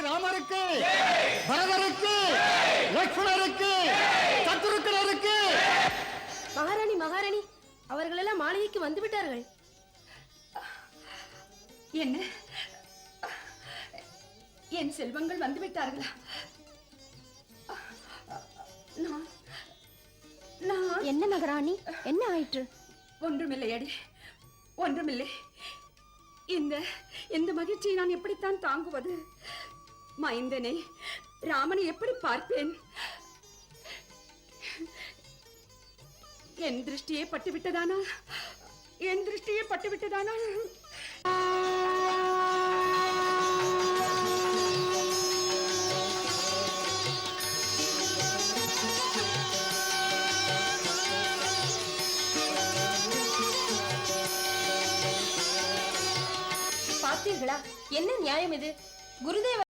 ராமருக்கு, பரதருக்கு, லட்சுமணருக்கு, சத்ருக்கனருக்கு. மகாராணி மகாராணி அவர்களெல்லாம் மாளிகைக்கு வந்து விட்டார்கள். என்ன, என் செல்வங்கள் வந்து விட்டார்களா? என்ன மகாராணி, என்ன ஆயிற்று? ஒன்றுமில்லை அடி, ஒன்றுமில்லை. இந்த மகிழ்ச்சியை நான் எப்படித்தான் தாங்குவது? மைந்தனை, ராமனை எப்படி பார்ப்பேன்? என் திருஷ்டியே பட்டுவிட்டதானா? என் திருஷ்டியே பட்டுவிட்டதானா? பார்த்தீர்களா, என்ன நியாயம் இது? குருதேவ